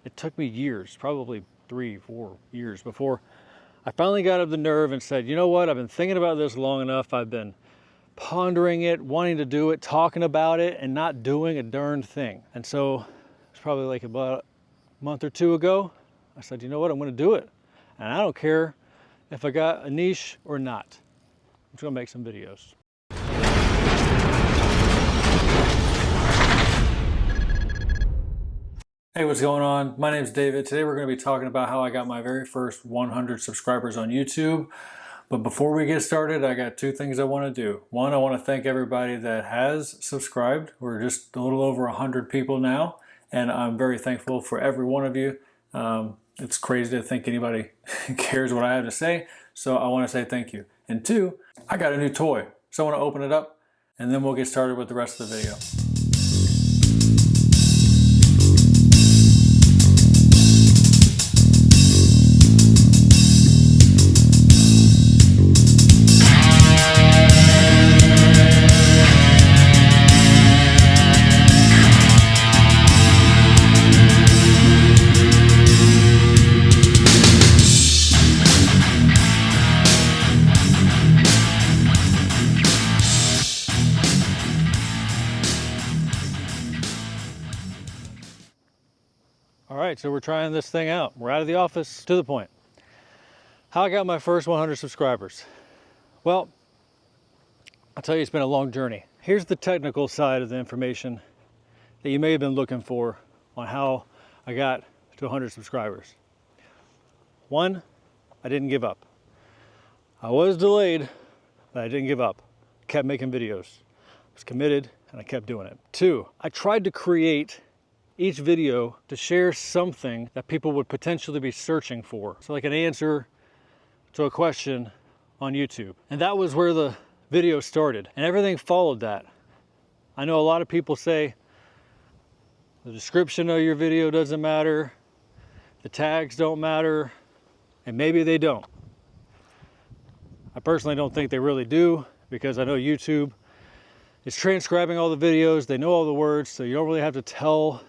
It took me years, probably 3-4 years, before I finally got up the nerve and said, you know what, I've been thinking about this long enough. I've been pondering it, wanting to do it, talking about it, and not doing a darn thing. And so it's probably like about a month or two ago, I said, you know what, I'm gonna do it. And I don't care if I got a niche or not. I'm just gonna make some videos. Hey, what's going on? My name is David. Today we're going to be talking about how I got my very first 100 subscribers on YouTube. But before we get started, I got two things I want to do. One, I want to thank everybody that has subscribed. We're just a little over 100 people now, and I'm very thankful for every one of you. It's crazy to think anybody cares what I have to say, so I want to say thank you. And two, I got a new toy, so I want to open it up, and then we'll get started with the rest of the video. All right, so we're trying this thing out. We're out of the office, to the point. How I got my first 100 subscribers. Well, I'll tell you, it's been a long journey. Here's the technical side of the information that you may have been looking for on how I got to 100 subscribers. One, I didn't give up. I was delayed, but I didn't give up. I kept making videos. I was committed, and I kept doing it. Two, I tried to create each video to share something that people would potentially be searching for. So like an answer to a question on YouTube. And that was where the video started. And everything followed that. I know a lot of people say the description of your video doesn't matter, the tags don't matter, and maybe they don't. I personally don't think they really do, because I know YouTube is transcribing all the videos, they know all the words, so you don't really have to tell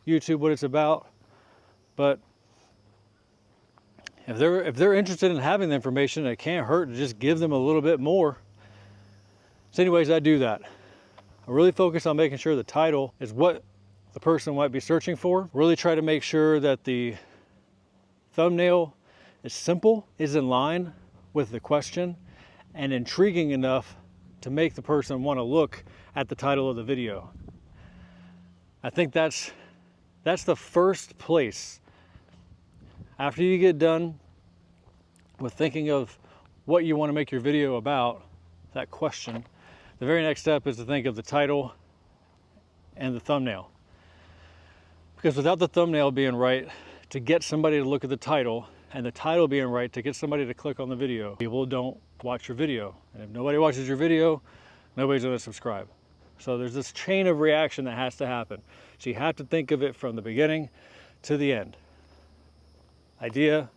YouTube what it's about. But if they're interested in having the information, it can't hurt to just give them a little bit more. So anyways, I do that. I really focus on making sure the title is what the person might be searching for. Really try to make sure that the thumbnail is simple, is in line with the question, and intriguing enough to make the person want to look at the title of the video. I think that's the first place. After you get done with thinking of what you want to make your video about, that question, the very next step is to think of the title and the thumbnail. Because without the thumbnail being right to get somebody to look at the title, and the title being right to get somebody to click on the video, people don't watch your video. And if nobody watches your video, nobody's going to subscribe. So there's this chain of reaction that has to happen. So you have to think of it from the beginning to the end. Idea,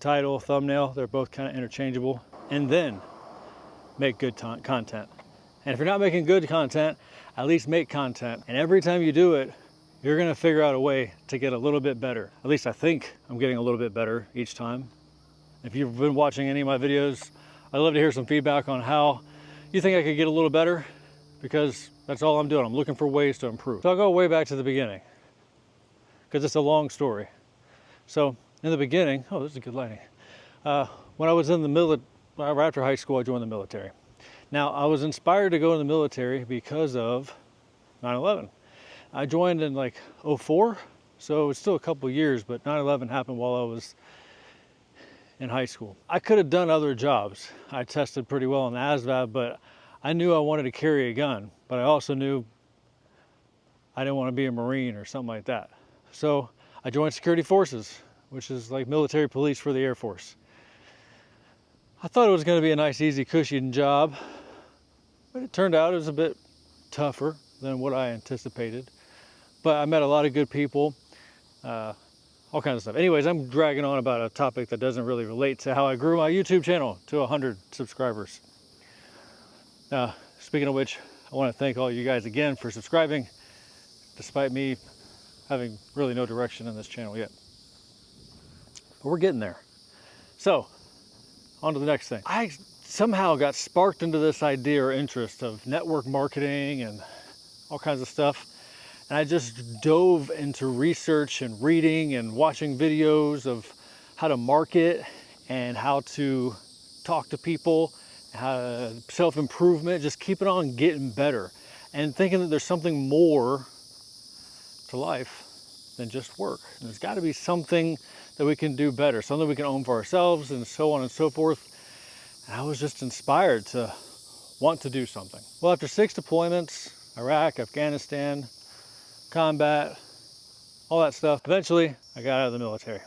title, thumbnail, they're both kind of interchangeable. And then make good content. And if you're not making good content, at least make content. And every time you do it, you're gonna figure out a way to get a little bit better. At least I think I'm getting a little bit better each time. If you've been watching any of my videos, I'd love to hear some feedback on how you think I could get a little better, because that's all I'm doing. I'm looking for ways to improve. So I'll go way back to the beginning, because it's a long story. So in the beginning, oh, this is good lighting. When I was in the military, right after high school, I joined the military. Now, I was inspired to go in the military because of 9/11. I joined in like 04, so it's still a couple years, but 9/11 happened while I was in high school. I could have done other jobs. I tested pretty well in the ASVAB, but I knew I wanted to carry a gun, but I also knew I didn't want to be a Marine or something like that. So I joined security forces, which is like military police for the Air Force. I thought it was going to be a nice, easy, cushy job, but it turned out it was a bit tougher than what I anticipated. But I met a lot of good people, all kinds of stuff. Anyways, I'm dragging on about a topic that doesn't really relate to how I grew my YouTube channel to 100 subscribers. Speaking of which, I want to thank all you guys again for subscribing, despite me having really no direction in this channel yet. But we're getting there. So, on to the next thing. I somehow got sparked into this idea or interest of network marketing and all kinds of stuff. And I just dove into research and reading and watching videos of how to market and how to talk to people, self-improvement, just keeping on getting better and thinking that there's something more to life than just work. And there's got to be something that we can do better, something we can own for ourselves, and so on and so forth. And I was just inspired to want to do something. Well, after 6 deployments, Iraq, Afghanistan, combat, all that stuff, eventually I got out of the military.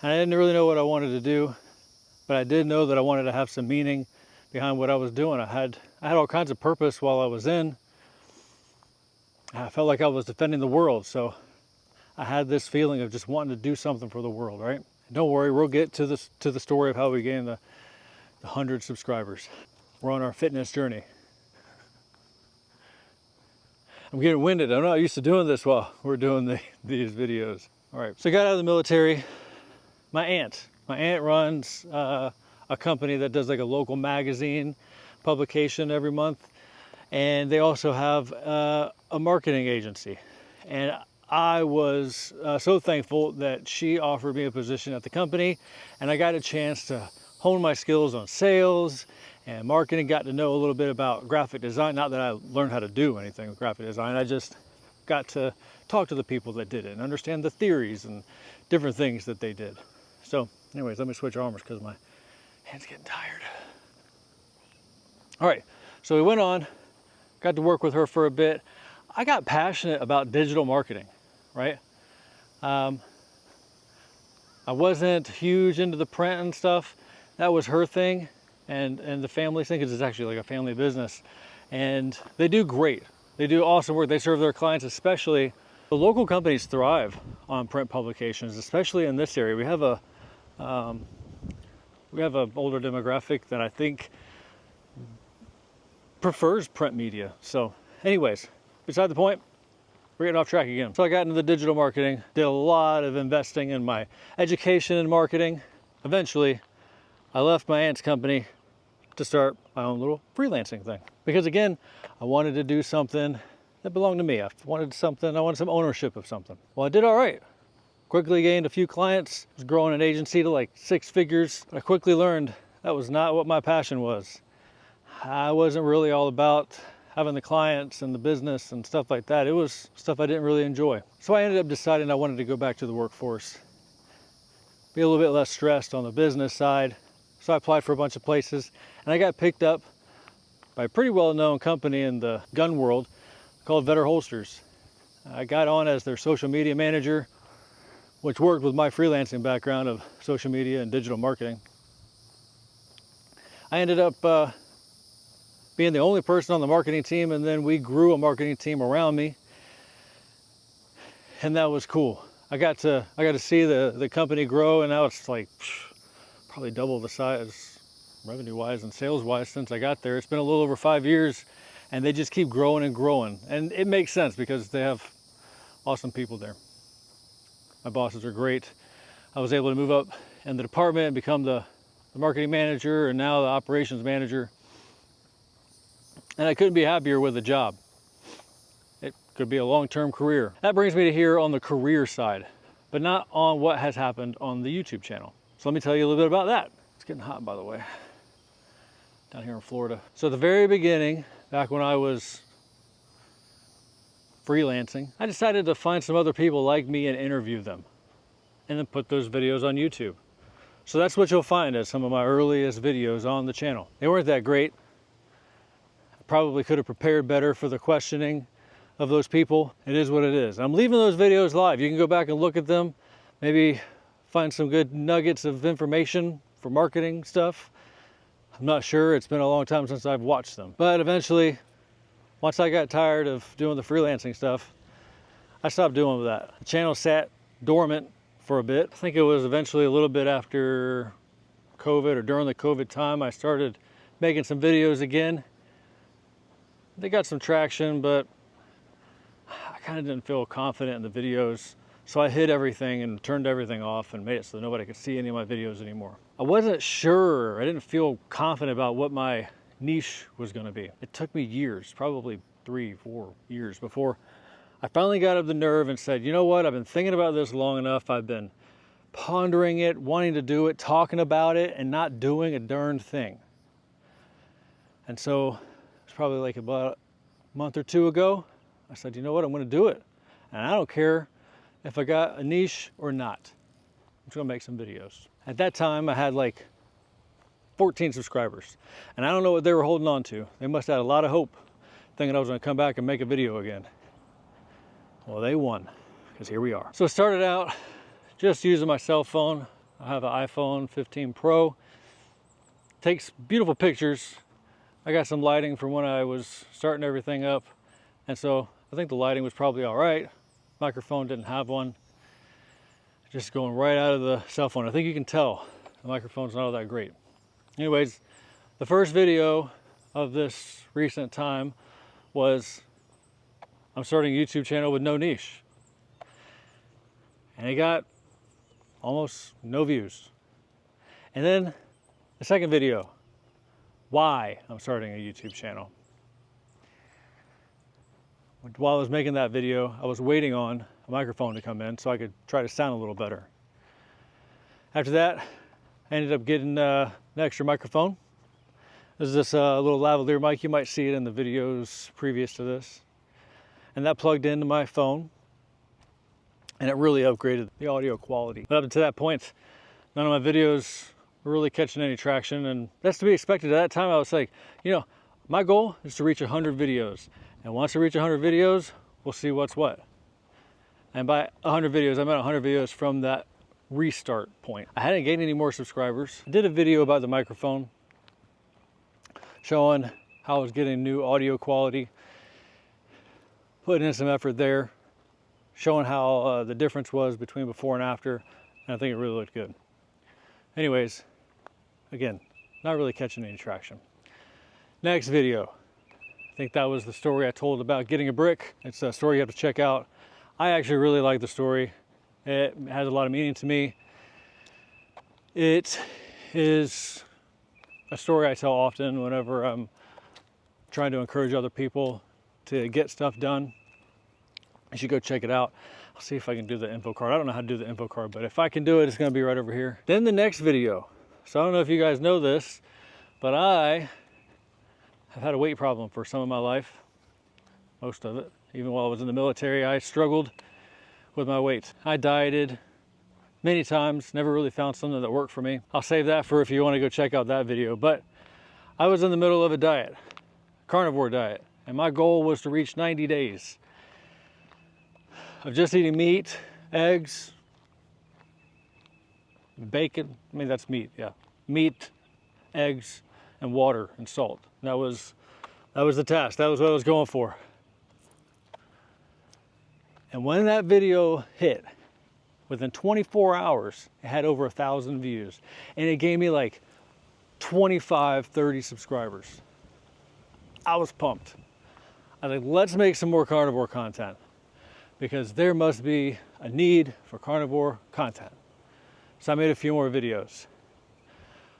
And I didn't really know what I wanted to do, but I did know that I wanted to have some meaning behind what I was doing. I had all kinds of purpose while I was in. I felt like I was defending the world, so I had this feeling of just wanting to do something for the world, right? And don't worry, we'll get to the story of how we gained the 100 subscribers. We're on our fitness journey. I'm getting winded. I'm not used to doing this while we're doing these videos. All right, so I got out of the military. My aunt runs a company that does like a local magazine publication every month. And they also have a marketing agency. And I was so thankful that she offered me a position at the company, and I got a chance to hone my skills on sales and marketing, got to know a little bit about graphic design. Not that I learned how to do anything with graphic design, I just got to talk to the people that did it and understand the theories and different things that they did. So anyways, let me switch armors because my hand's getting tired. All right, so we went on, got to work with her for a bit. I got passionate about digital marketing, right? I wasn't huge into the print and stuff. That was her thing and the family thing, because it's actually like a family business. And they do great. They do awesome work. They serve their clients, especially the local companies thrive on print publications, especially in this area. We have a older demographic that I think prefers print media. So anyways, beside the point, we're getting off track again. So I got into the digital marketing, did a lot of investing in my education and marketing. Eventually, I left my aunt's company to start my own little freelancing thing. Because again, I wanted to do something that belonged to me. I wanted some ownership of something. Well, I did all right. Quickly gained a few clients, was growing an agency to like 6 figures. But I quickly learned that was not what my passion was. I wasn't really all about having the clients and the business and stuff like that. It was stuff I didn't really enjoy. So I ended up deciding I wanted to go back to the workforce, be a little bit less stressed on the business side. So I applied for a bunch of places, and I got picked up by a pretty well-known company in the gun world called Vetter Holsters. I got on as their social media manager, which worked with my freelancing background of social media and digital marketing. I ended up being the only person on the marketing team, and then we grew a marketing team around me, and that was cool. I got to see the company grow, and now it's like probably double the size revenue-wise and sales-wise since I got there. It's been a little over 5 years, and they just keep growing and growing, and it makes sense because they have awesome people there. My bosses are great. I was able to move up in the department and become the marketing manager and now the operations manager. And I couldn't be happier with the job. It could be a long-term career. That brings me to here on the career side, but not on what has happened on the YouTube channel. So let me tell you a little bit about that. It's getting hot, by the way, down here in Florida. So at the very beginning, back when I was freelancing, I decided to find some other people like me and interview them, and then put those videos on YouTube. So that's what you'll find as some of my earliest videos on the channel. They weren't that great. I probably could have prepared better for the questioning of those people. It is what it is. I'm leaving those videos live. You can go back and look at them, maybe find some good nuggets of information for marketing stuff. I'm not sure. It's been a long time since I've watched them. But eventually, once I got tired of doing the freelancing stuff, I stopped doing that. The channel sat dormant for a bit. I think it was eventually a little bit after COVID, or during the COVID time, I started making some videos again. They got some traction, but I kind of didn't feel confident in the videos. So I hid everything and turned everything off and made it so nobody could see any of my videos anymore. I wasn't sure, I didn't feel confident about what my niche was gonna be. It took me years, probably 3-4 years before I finally got up the nerve and said, you know what, I've been thinking about this long enough. I've been pondering it, wanting to do it, talking about it, and not doing a darn thing. And so it's probably like about a month or two ago, I said, you know what, I'm gonna do it. And I don't care if I got a niche or not. I'm just gonna make some videos. At that time, I had like 14 subscribers. And I don't know what they were holding on to. They must have had a lot of hope, thinking I was gonna come back and make a video again. Well, they won, because here we are. So I started out just using my cell phone. I have an iPhone 15 Pro. Takes beautiful pictures. I got some lighting from when I was starting everything up. And so I think the lighting was probably all right. Microphone didn't have one. Just going right out of the cell phone. I think you can tell the microphone's not all that great. Anyways, the first video of this recent time was I'm starting a YouTube channel with no niche. And it got almost no views. And then the second video, why I'm starting a YouTube channel. While I was making that video, I was waiting on a microphone to come in so I could try to sound a little better. After that, I ended up getting an extra microphone. This is this little lavalier mic. You might see it in the videos previous to this. And that plugged into my phone, and it really upgraded the audio quality. But up to that point, none of my videos were really catching any traction, and that's to be expected. At that time, I was like, you know, my goal is to reach 100 videos. And once I reach 100 videos, we'll see what's what. And by 100 videos, I meant 100 videos from that restart point. I hadn't gained any more subscribers. I did a video about the microphone, showing how I was getting new audio quality, putting in some effort there, showing how the difference was between before and after, and I think it really looked good. Anyways, again, not really catching any traction. Next video, I think that was the story I told about getting a brick. It's a story you have to check out. I actually really like the story. It has a lot of meaning to me. It is a story I tell often whenever I'm trying to encourage other people to get stuff done. You should go check it out. I'll see if I can do the info card. I don't know how to do the info card, but if I can do it, it's gonna be right over here. Then the next video. So I don't know if you guys know this, but I have had a weight problem for some of my life, most of it. Even while I was in the military, I struggled with my weight. I dieted many times, never really found something that worked for me. I'll save that for if you wanna go check out that video. But I was in the middle of a diet, carnivore diet, and my goal was to reach 90 days of just eating meat, eggs, bacon. I mean, that's meat, yeah. Meat, eggs, and water and salt. That was the task. That was what I was going for. And when that video hit, within 24 hours, it had over 1,000 views. And it gave me like 25, 30 subscribers. I was pumped. I was like, let's make some more carnivore content, because there must be a need for carnivore content. So I made a few more videos.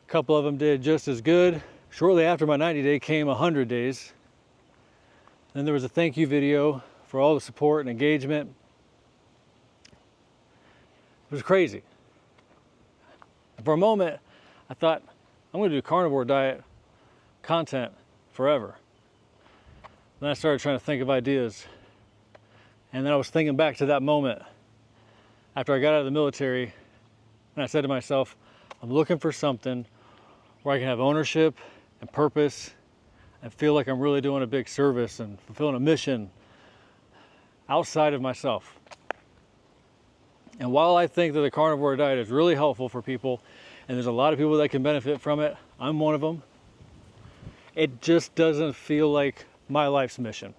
A couple of them did just as good. Shortly after my 90 day came 100 days. Then there was a thank you video for all the support and engagement. It was crazy. For a moment, I thought, I'm gonna do carnivore diet content forever. Then I started trying to think of ideas. And then I was thinking back to that moment after I got out of the military, and I said to myself, I'm looking for something where I can have ownership and purpose and feel like I'm really doing a big service and fulfilling a mission outside of myself. And while I think that the carnivore diet is really helpful for people, and there's a lot of people that can benefit from it, I'm one of them, it just doesn't feel like my life's mission.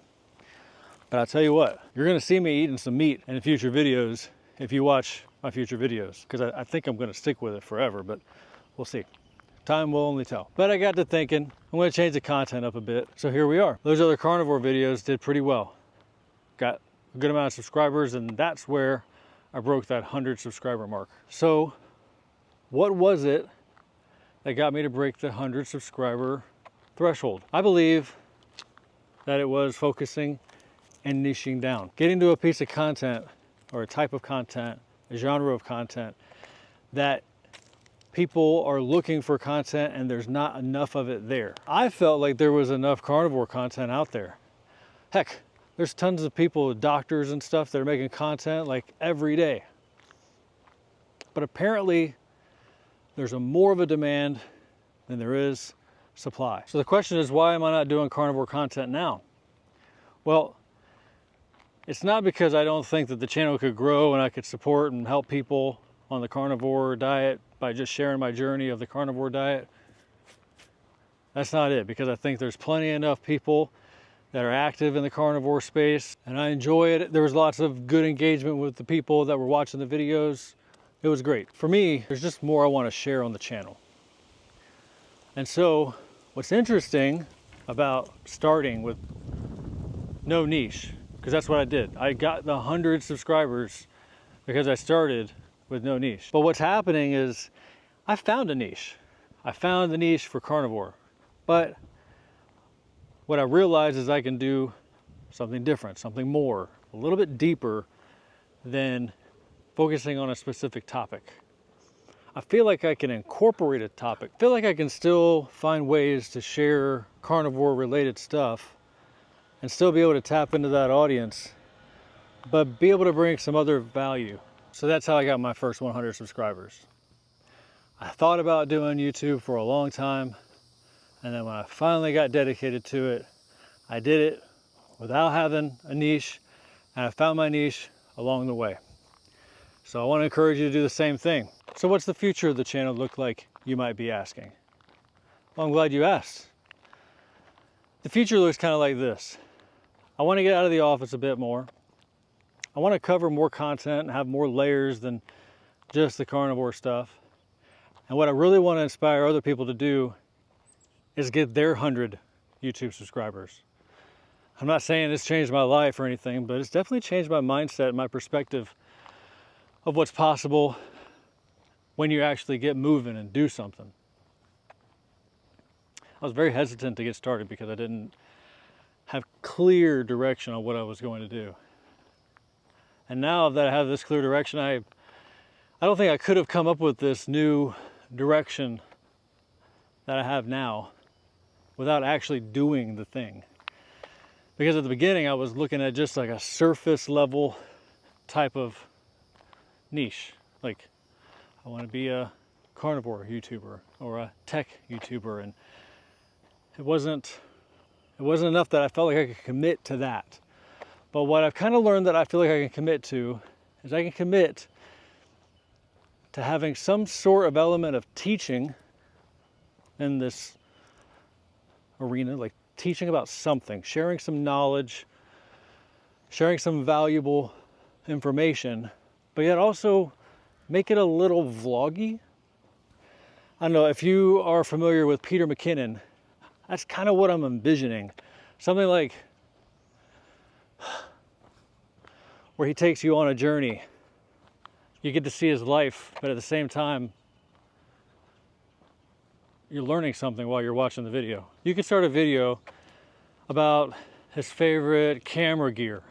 But I'll tell you what, you're gonna see me eating some meat in future videos if you watch my future videos, because I think I'm gonna stick with it forever, but we'll see. Time will only tell. But I got to thinking, I'm gonna change the content up a bit, so here we are. Those other carnivore videos did pretty well. Got a good amount of subscribers, and that's where I broke that 100 subscriber mark. So what was it that got me to break the 100 subscriber threshold? I believe that it was focusing and niching down. Getting to a piece of content or a type of content, a genre of content that people are looking for content and there's not enough of it there. I felt like there was enough carnivore content out there. Heck, there's tons of people, doctors and stuff, that are making content like every day. But apparently there's more of a demand than there is supply. So the question is, why am I not doing carnivore content now? Well, it's not because I don't think that the channel could grow and I could support and help people on the carnivore diet by just sharing my journey of the carnivore diet. That's not it, because I think there's plenty enough people that are active in the carnivore space and I enjoy it. There was lots of good engagement with the people that were watching the videos. It was great. For me, there's just more I want to share on the channel. And so what's interesting about starting with no niche, because that's what I did. I got the 100 subscribers because I started with no niche. But what's happening is I found a niche. I found the niche for carnivore. But what I realized is I can do something different, something more, a little bit deeper than focusing on a specific topic. I feel like I can incorporate a topic. I feel like I can still find ways to share carnivore related stuff and still be able to tap into that audience, but be able to bring some other value. So that's how I got my first 100 subscribers. I thought about doing YouTube for a long time, and then when I finally got dedicated to it, I did it without having a niche, and I found my niche along the way. So I want to encourage you to do the same thing. So what's the future of the channel look like, you might be asking? Well, I'm glad you asked. The future looks kind of like this. I want to get out of the office a bit more. I want to cover more content and have more layers than just the carnivore stuff. And what I really want to inspire other people to do is get their 100 YouTube subscribers. I'm not saying it's changed my life or anything, but it's definitely changed my mindset and my perspective of what's possible when you actually get moving and do something. I was very hesitant to get started because I didn't have clear direction on what I was going to do. And now that I have this clear direction, I don't think I could have come up with this new direction that I have now without actually doing the thing. Because at the beginning I was looking at just like a surface level type of niche. Like, I want to be a carnivore YouTuber or a tech YouTuber, and it wasn't enough that I felt like I could commit to that. But what I've kind of learned that I feel like I can commit to is I can commit to having some sort of element of teaching in this arena, like teaching about something, sharing some knowledge, sharing some valuable information, but yet also make it a little vloggy. I don't know if you are familiar with Peter McKinnon. That's kind of what I'm envisioning. Something like where he takes you on a journey. You get to see his life, but at the same time, you're learning something while you're watching the video. You can start a video about his favorite camera gear,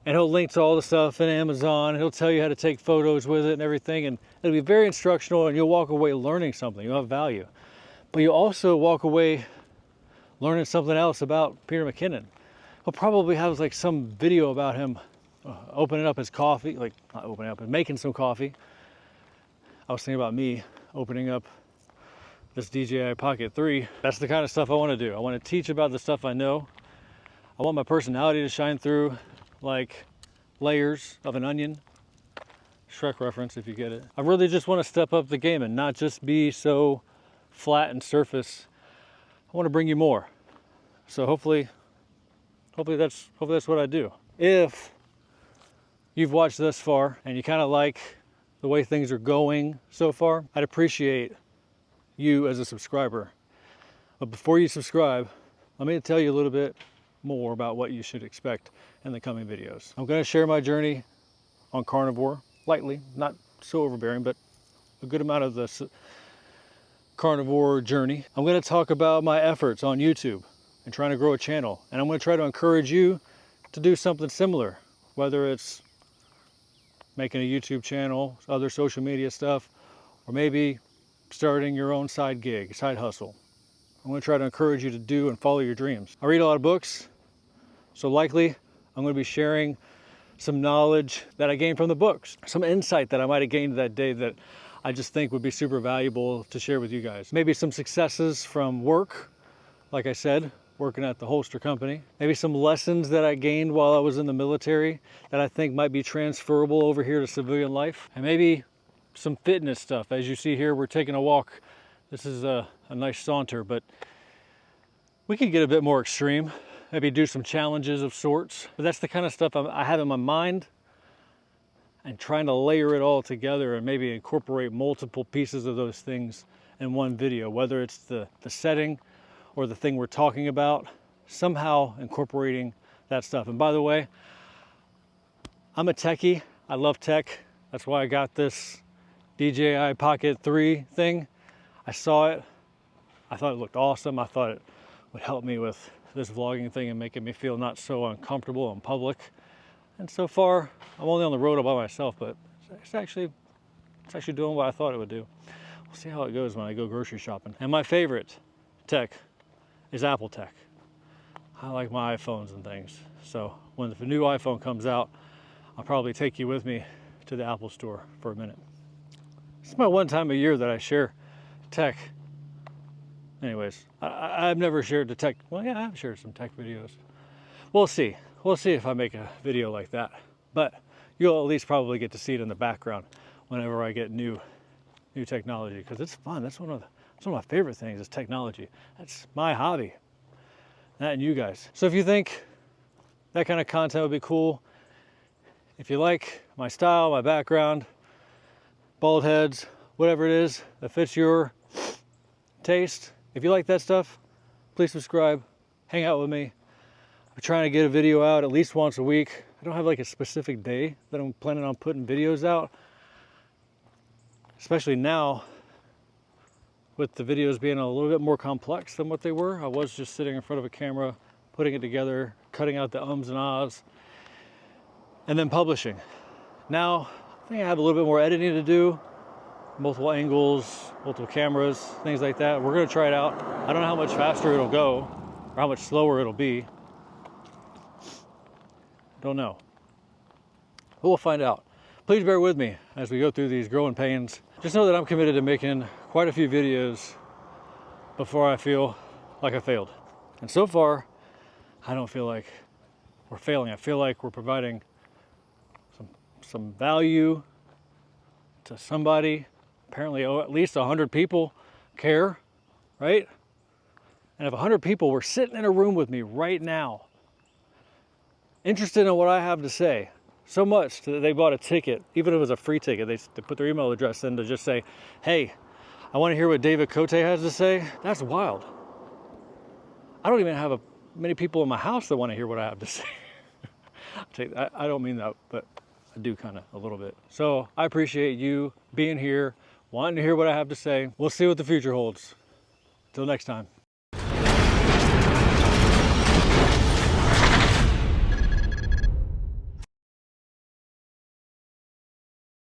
and he'll link to all the stuff in Amazon, and he'll tell you how to take photos with it and everything, and it'll be very instructional, and you'll walk away learning something. You'll have value. But you also walk away learning something else about Peter McKinnon. He'll probably have like some video about him opening up his coffee, like not opening up, but making some coffee. I was thinking about me opening up this DJI Pocket 3. That's the kind of stuff I want to do. I want to teach about the stuff I know. I want my personality to shine through like layers of an onion. Shrek reference if you get it. I really just want to step up the game and not just be so flat and surface. I want to bring you more. So hopefully that's what I do. If you've watched this far and you kind of like the way things are going so far, I'd appreciate you as a subscriber. But before you subscribe, let me tell you a little bit more about what you should expect in the coming videos. I'm going to share my journey on carnivore lightly, not so overbearing, but a good amount of the carnivore journey. I'm going to talk about my efforts on YouTube and trying to grow a channel. And I'm going to try to encourage you to do something similar, whether it's making a YouTube channel, other social media stuff, or maybe starting your own side gig, side hustle. I'm going to try to encourage you to do and follow your dreams. I read a lot of books, so likely I'm going to be sharing some knowledge that I gained from the books, some insight that I might have gained that day that I just think would be super valuable to share with you guys. Maybe some successes from work, like I said, working at the holster company. Maybe some lessons that I gained while I was in the military that I think might be transferable over here to civilian life. And maybe some fitness stuff. As you see here, we're taking a walk. This is a nice saunter, but we could get a bit more extreme. Maybe do some challenges of sorts. But that's the kind of stuff I have in my mind, and trying to layer it all together and maybe incorporate multiple pieces of those things in one video, whether it's the setting or the thing we're talking about, somehow incorporating that stuff. And by the way, I'm a techie. I love tech. That's why I got this DJI Pocket 3 thing. I saw it. I thought it looked awesome. I thought it would help me with this vlogging thing and making me feel not so uncomfortable in public. And so far, I'm only on the road all by myself, but it's actually doing what I thought it would do. We'll see how it goes when I go grocery shopping. And my favorite tech is Apple tech. I like my iPhones and things. So when the new iPhone comes out, I'll probably take you with me to the Apple store for a minute. It's my one time a year that I share tech. Anyways, I've never shared the tech. Well, yeah, I've shared some tech videos. We'll see. We'll see if I make a video like that. But you'll at least probably get to see it in the background whenever I get new technology, because it's fun. That's one of my favorite things is technology. That's my hobby. That and you guys. So if you think that kind of content would be cool, if you like my style, my background, bald heads, whatever it is that fits your taste, if you like that stuff, please subscribe, hang out with me. I'm trying to get a video out at least once a week. I don't have like a specific day that I'm planning on putting videos out, especially now with the videos being a little bit more complex than what they were. I was just sitting in front of a camera, putting it together, cutting out the ums and ahs, and then publishing. Now, I think I have a little bit more editing to do, multiple angles, multiple cameras, things like that. We're gonna try it out. I don't know how much faster it'll go or how much slower it'll be. Don't know. But we'll find out. Please bear with me as we go through these growing pains. Just know that I'm committed to making quite a few videos before I feel like I failed. And so far, I don't feel like we're failing. I feel like we're providing some value to somebody. Apparently, at least 100 people care, right? And if 100 people were sitting in a room with me right now, interested in what I have to say, so much that they bought a ticket, even if it was a free ticket, they put their email address in to just say, hey, I want to hear what David Cote has to say. That's wild. I don't even have many people in my house that want to hear what I have to say. I don't mean that, but I do kind of a little bit. So I appreciate you being here, wanting to hear what I have to say. We'll see what the future holds. Till next time.